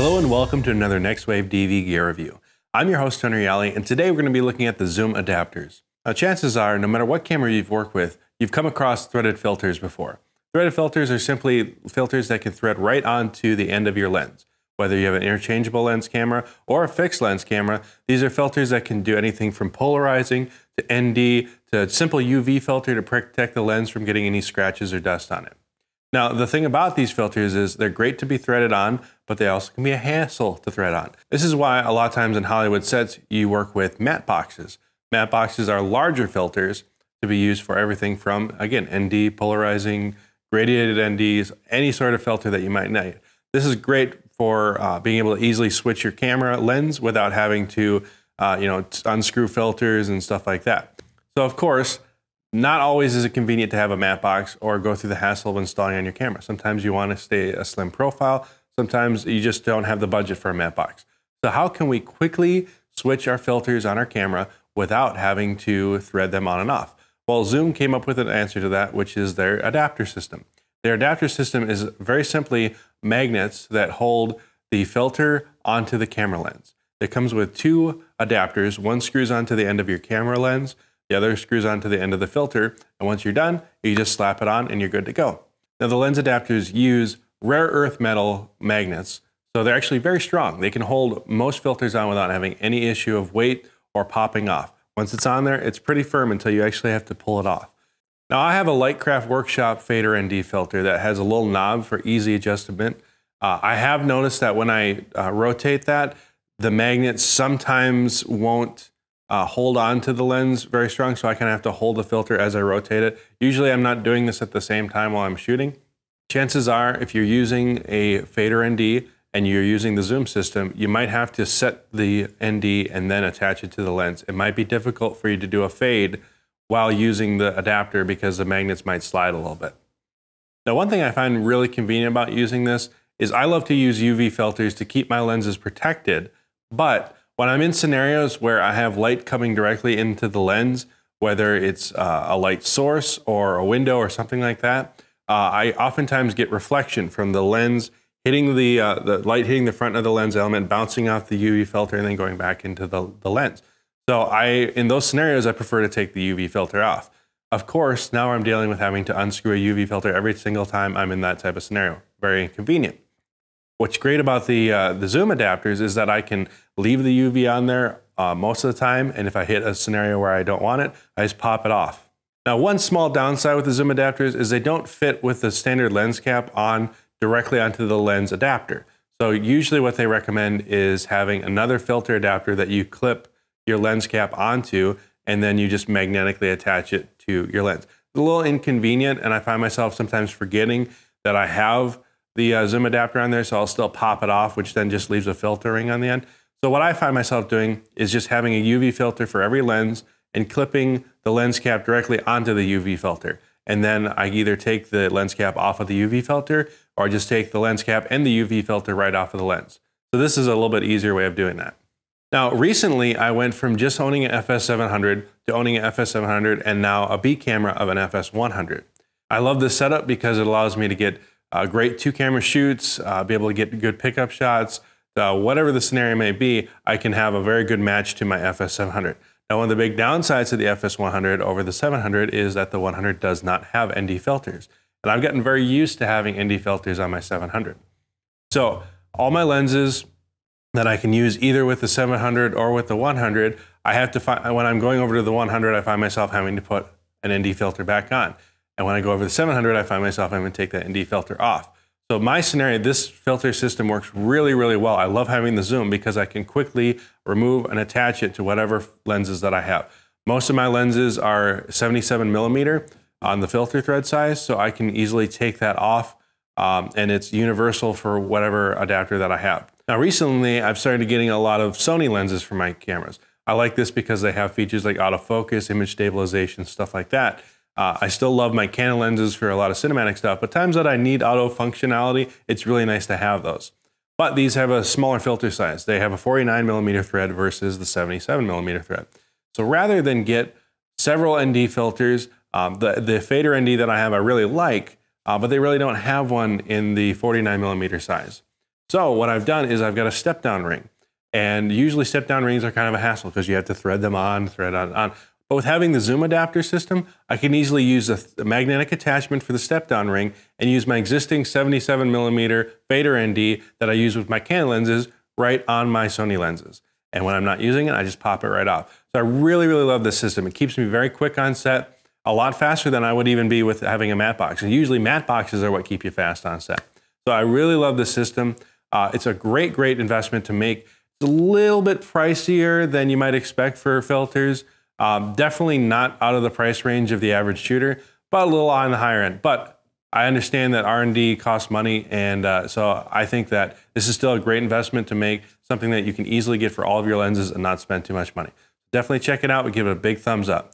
Hello and welcome to another NextWaveDV gear review. I'm your host, Tony Yali, and today we're going to be looking at the XUME adapters. Now, chances are, no matter what camera you've worked with, you've come across threaded filters before. Threaded filters are simply filters that can thread right onto the end of your lens. Whether you have an interchangeable lens camera or a fixed lens camera, these are filters that can do anything from polarizing to ND to a simple UV filter to protect the lens from getting any scratches or dust on it. Now, the thing about these filters is they're great to be threaded on, but they also can be a hassle to thread on. This is why a lot of times in Hollywood sets, you work with matte boxes. Matte boxes are larger filters to be used for everything from, again, ND, polarizing, gradiated NDs, any sort of filter that you might need. This is great for being able to easily switch your camera lens without having to, unscrew filters and stuff like that. So, of course, not always is it convenient to have a matte box or go through the hassle of installing on your camera. Sometimes you want to stay a slim profile. Sometimes you just don't have the budget for a matte box. So how can we quickly switch our filters on our camera without having to thread them on and off? Well, XUME came up with an answer to that, which is their adapter system. Their adapter system is very simply magnets that hold the filter onto the camera lens. It comes with two adapters. One screws onto the end of your camera lens. The other screws onto the end of the filter, and once you're done, you just slap it on and you're good to go. Now, the lens adapters use rare earth metal magnets, so they're actually very strong. They can hold most filters on without having any issue of weight or popping off. Once it's on there, it's pretty firm until you actually have to pull it off. Now, I have a Lightcraft Workshop fader ND filter that has a little knob for easy adjustment. I have noticed that when I rotate that, the magnets sometimes won't hold on to the lens very strong, so I kind of have to hold the filter as I rotate it. Usually I'm not doing this at the same time while I'm shooting. Chances are, if you're using a fader ND and you're using the XUME system, you might have to set the ND and then attach it to the lens. It might be difficult for you to do a fade while using the adapter because the magnets might slide a little bit. Now, one thing I find really convenient about using this is I love to use UV filters to keep my lenses protected, but when I'm in scenarios where I have light coming directly into the lens, whether it's a light source or a window or something like that, I oftentimes get reflection from the lens hitting the light hitting the front of the lens element, bouncing off the UV filter, and then going back into the lens. So in those scenarios, I prefer to take the UV filter off. Of course, now I'm dealing with having to unscrew a UV filter every single time I'm in that type of scenario. Very inconvenient. What's great about the XUME adapters is that I can leave the UV on there most of the time, and if I hit a scenario where I don't want it, I just pop it off. Now, one small downside with the XUME adapters is they don't fit with the standard lens cap on directly onto the lens adapter. So usually what they recommend is having another filter adapter that you clip your lens cap onto, and then you just magnetically attach it to your lens. It's a little inconvenient, and I find myself sometimes forgetting that I have the XUME adapter on there, so I'll still pop it off, which then just leaves a filter ring on the end. So what I find myself doing is just having a UV filter for every lens and clipping the lens cap directly onto the UV filter. And then I either take the lens cap off of the UV filter or just take the lens cap and the UV filter right off of the lens. So this is a little bit easier way of doing that. Now, recently I went from just owning an FS700 to owning an FS700 and now a B camera of an FS100. I love this setup because it allows me to get great two-camera shoots, be able to get good pickup shots. Whatever the scenario may be, I can have a very good match to my FS700. Now, one of the big downsides of the FS100 over the 700 is that the 100 does not have ND filters. And I've gotten very used to having ND filters on my 700. So all my lenses that I can use either with the 700 or with the 100, I have to find, when I'm going over to the 100, I find myself having to put an ND filter back on. And when I go over the 700, I find myself having to take that ND filter off. So my scenario, this filter system works really, really well. I love having the XUME because I can quickly remove and attach it to whatever lenses that I have. Most of my lenses are 77 millimeter on the filter thread size, so I can easily take that off, and it's universal for whatever adapter that I have. Now, recently, I've started getting a lot of Sony lenses for my cameras. I like this because they have features like autofocus, image stabilization, stuff like that. I still love my Canon lenses for a lot of cinematic stuff, but times that I need auto functionality, it's really nice to have those. But these have a smaller filter size. They have a 49 millimeter thread versus the 77 millimeter thread. So rather than get several ND filters, the fader ND that I have I really like, but they really don't have one in the 49 millimeter size. So what I've done is I've got a step-down ring. And usually step-down rings are kind of a hassle because you have to thread them on, thread on. But with having the Zoom adapter system, I can easily use a magnetic attachment for the step-down ring and use my existing 77mm fader ND that I use with my Canon lenses right on my Sony lenses. And when I'm not using it, I just pop it right off. So I really, really love this system. It keeps me very quick on set, a lot faster than I would even be with having a matte box. And usually matte boxes are what keep you fast on set. So I really love this system. It's a great, great investment to make. It's a little bit pricier than you might expect for filters. Definitely not out of the price range of the average shooter, but a little on the higher end. But I understand that R&D costs money, and so I think that this is still a great investment to make, something that you can easily get for all of your lenses and not spend too much money. Definitely check it out. We give it a big thumbs up.